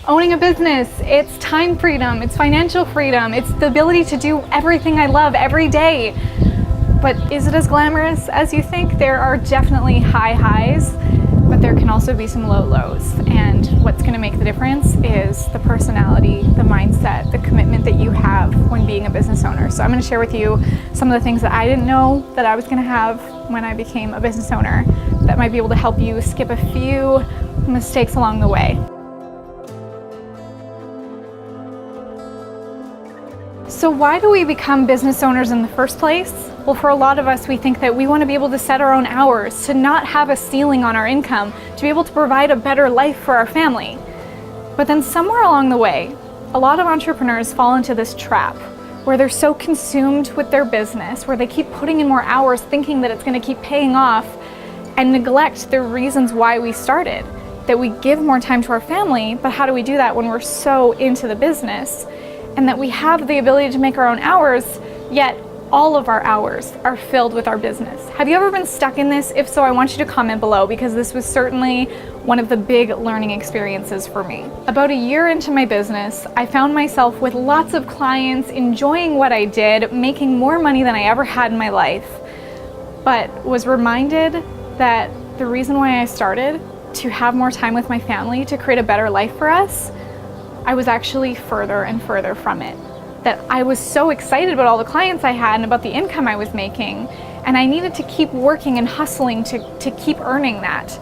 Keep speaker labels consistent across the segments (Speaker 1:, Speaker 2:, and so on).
Speaker 1: Owning a business, it's time freedom, it's financial freedom, it's the ability to do everything I love every day. But is it as glamorous as you think? There are definitely high highs, but there can also be some low lows. And what's going to make the difference is the personality, the mindset, the commitment that you have when being a business owner. So I'm going to share with you some of the things that I didn't know that I was going to have when I became a business owner that might be able to help you skip a few mistakes along the way. So why do we become business owners in the first place? Well, for a lot of us, we think that we want to be able to set our own hours, to not have a ceiling on our income, to be able to provide a better life for our family. But then somewhere along the way, a lot of entrepreneurs fall into this trap where they're so consumed with their business, where they keep putting in more hours thinking that it's going to keep paying off, and neglect the reasons why we started. That we give more time to our family, but how do we do that when we're so into the business? And that we have the ability to make our own hours, yet all of our hours are filled with our business. Have you ever been stuck in this? If so, I want you to comment below, because this was certainly one of the big learning experiences for me. About a year into my business, I found myself with lots of clients, enjoying what I did, making more money than I ever had in my life, but was reminded that the reason why I started, to have more time with my family, to create a better life for us, I was actually further and further from it. That I was so excited about all the clients I had and about the income I was making, and I needed to keep working and hustling to keep earning that.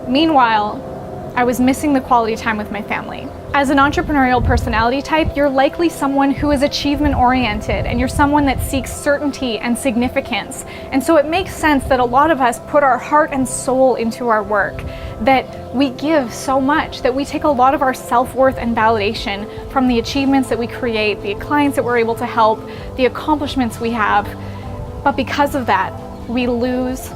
Speaker 1: Meanwhile, I was missing the quality time with my family. As an entrepreneurial personality type, you're likely someone who is achievement oriented, and you're someone that seeks certainty and significance. And so it makes sense that a lot of us put our heart and soul into our work, that we give so much, that we take a lot of our self-worth and validation from the achievements that we create, the clients that we're able to help, the accomplishments we have. But because of that, we lose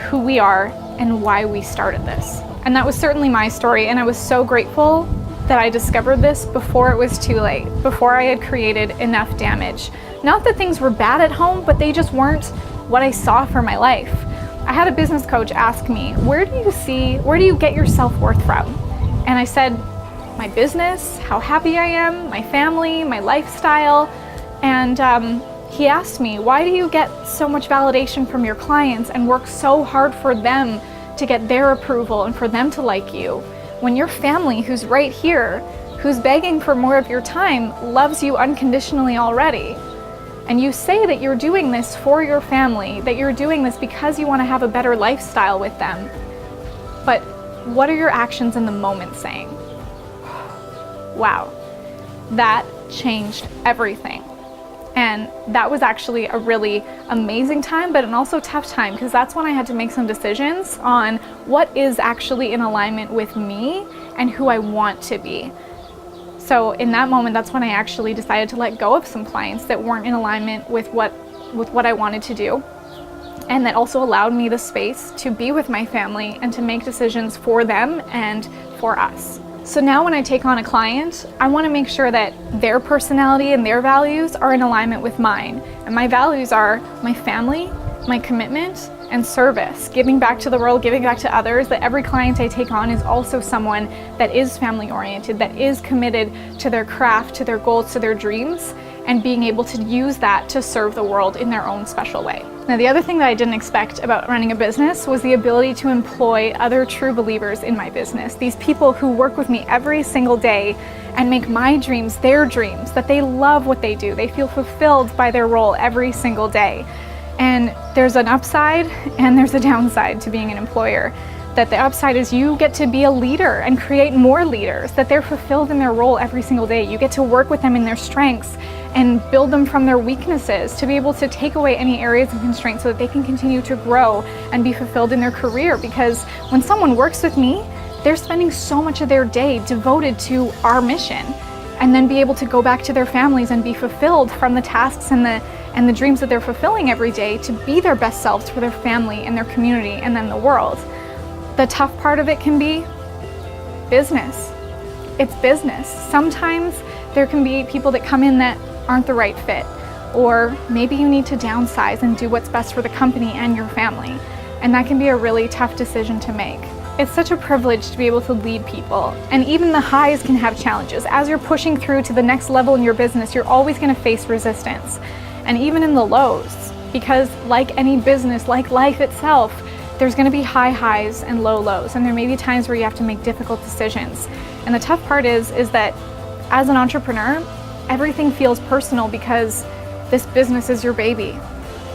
Speaker 1: who we are and why we started this. And that was certainly my story, and I was so grateful that I discovered this before it was too late, before I had created enough damage. Not that things were bad at home, but they just weren't what I saw for my life. I had a business coach ask me, where do you get your self-worth from? And I said, my business, how happy I am, my family, my lifestyle. And he asked me, why do you get so much validation from your clients and work so hard for them to get their approval and for them to like you, when your family, who's right here, who's begging for more of your time, loves you unconditionally already? And you say that you're doing this for your family, that you're doing this because you want to have a better lifestyle with them. But what are your actions in the moment saying? Wow, that changed everything. And that was actually a really amazing time, but an also tough time, because that's when I had to make some decisions on what is actually in alignment with me and who I want to be. So in that moment, that's when I actually decided to let go of some clients that weren't in alignment with what I wanted to do. And that also allowed me the space to be with my family and to make decisions for them and for us. So now when I take on a client, I want to make sure that their personality and their values are in alignment with mine. And my values are my family, my commitment, and service, giving back to the world, giving back to others, that every client I take on is also someone that is family oriented, that is committed to their craft, to their goals, to their dreams, and being able to use that to serve the world in their own special way. Now, the other thing that I didn't expect about running a business was the ability to employ other true believers in my business. These people who work with me every single day and make my dreams their dreams, that they love what they do. They feel fulfilled by their role every single day. And there's an upside and there's a downside to being an employer. That the upside is you get to be a leader and create more leaders, that they're fulfilled in their role every single day. You get to work with them in their strengths and build them from their weaknesses, to be able to take away any areas of constraint so that they can continue to grow and be fulfilled in their career. Because when someone works with me, they're spending so much of their day devoted to our mission, and then be able to go back to their families and be fulfilled from the tasks and the dreams that they're fulfilling every day, to be their best selves for their family and their community and then the world. The tough part of it can be business. It's business. Sometimes there can be people that come in that aren't the right fit, or maybe you need to downsize and do what's best for the company and your family. And that can be a really tough decision to make. It's such a privilege to be able to lead people, and even the highs can have challenges. As you're pushing through to the next level in your business, you're always going to face resistance, and even in the lows, because like any business, like life itself, there's going to be high highs and low lows, and there may be times where you have to make difficult decisions. And the tough part is that as an entrepreneur, everything feels personal because this business is your baby,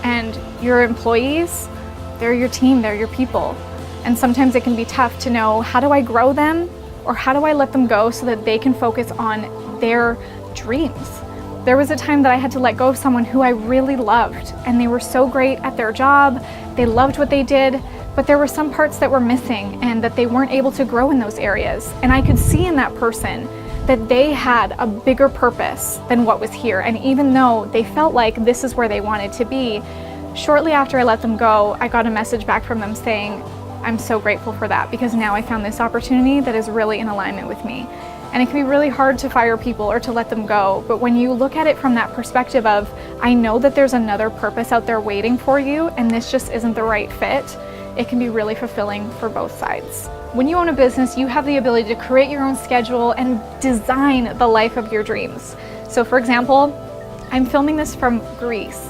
Speaker 1: and your employees, they're your team, they're your people. And sometimes it can be tough to know, how do I grow them, or how do I let them go so that they can focus on their dreams? There was a time that I had to let go of someone who I really loved, and they were so great at their job, they loved what they did, but there were some parts that were missing and that they weren't able to grow in those areas. And I could see in that person that they had a bigger purpose than what was here. And even though they felt like this is where they wanted to be, shortly after I let them go, I got a message back from them saying, I'm so grateful for that, because now I found this opportunity that is really in alignment with me. And it can be really hard to fire people or to let them go, but when you look at it from that perspective of, I know that there's another purpose out there waiting for you, and this just isn't the right fit, it can be really fulfilling for both sides. When you own a business, you have the ability to create your own schedule and design the life of your dreams. So for example, I'm filming this from Greece,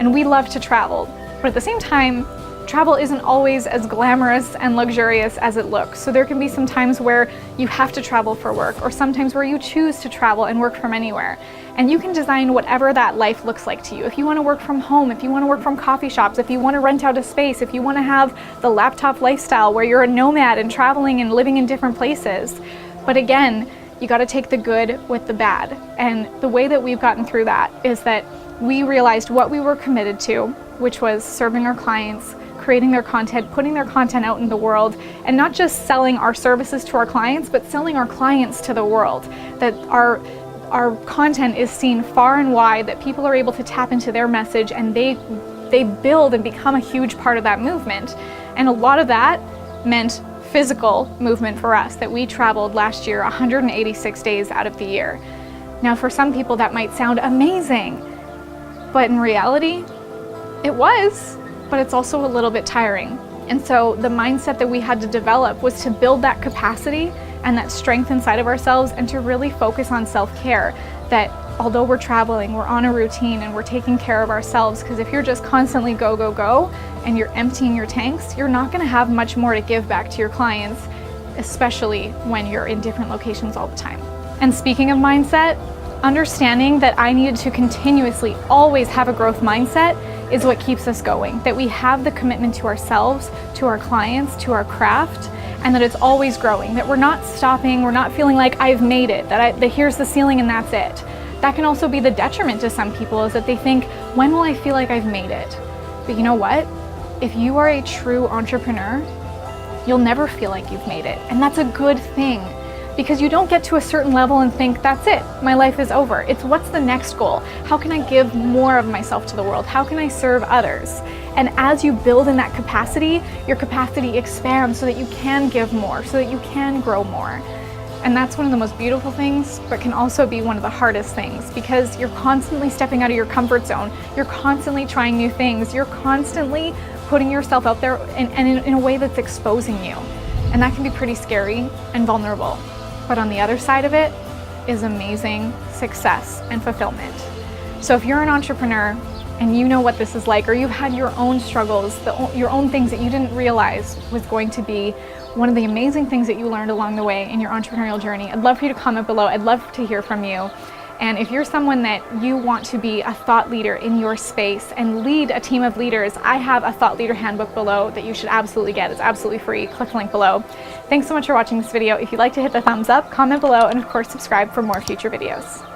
Speaker 1: and we love to travel, but at the same time, travel isn't always as glamorous and luxurious as it looks. So there can be some times where you have to travel for work, or sometimes where you choose to travel and work from anywhere. And you can design whatever that life looks like to you. If you want to work from home, if you want to work from coffee shops, if you want to rent out a space, if you want to have the laptop lifestyle where you're a nomad and traveling and living in different places. But again, you got to take the good with the bad. And the way that we've gotten through that is that we realized what we were committed to, which was serving our clients, creating their content, putting their content out in the world, and not just selling our services to our clients, but selling our clients to the world. That our content is seen far and wide, that people are able to tap into their message, and they build and become a huge part of that movement. And a lot of that meant physical movement for us, that we traveled last year 186 days out of the year. Now for some people that might sound amazing, but in reality, it was, but it's also a little bit tiring. And so the mindset that we had to develop was to build that capacity and that strength inside of ourselves, and to really focus on self-care. That although we're traveling, we're on a routine and we're taking care of ourselves, because if you're just constantly go, go, go, and you're emptying your tanks, you're not gonna have much more to give back to your clients, especially when you're in different locations all the time. And speaking of mindset, understanding that I needed to continuously always have a growth mindset is what keeps us going. That we have the commitment to ourselves, to our clients, to our craft, and that it's always growing. That we're not stopping, we're not feeling like I've made it, that here's the ceiling and that's it. That can also be the detriment to some people, is that they think, when will I feel like I've made it? But you know what? If you are a true entrepreneur, you'll never feel like you've made it. And that's a good thing, because you don't get to a certain level and think, that's it, my life is over. It's, what's the next goal? How can I give more of myself to the world? How can I serve others? And as you build in that capacity, your capacity expands so that you can give more, so that you can grow more. And that's one of the most beautiful things, but can also be one of the hardest things, because you're constantly stepping out of your comfort zone. You're constantly trying new things. You're constantly putting yourself out there in a way that's exposing you. And that can be pretty scary and vulnerable. But on the other side of it is amazing success and fulfillment. So if you're an entrepreneur and you know what this is like, or you've had your own struggles, your own things that you didn't realize was going to be one of the amazing things that you learned along the way in your entrepreneurial journey, I'd love for you to comment below. I'd love to hear from you. And if you're someone that you want to be a thought leader in your space and lead a team of leaders, I have a thought leader handbook below that you should absolutely get. It's absolutely free. Click the link below. Thanks so much for watching this video. If you'd like to hit the thumbs up, comment below, and of course subscribe for more future videos.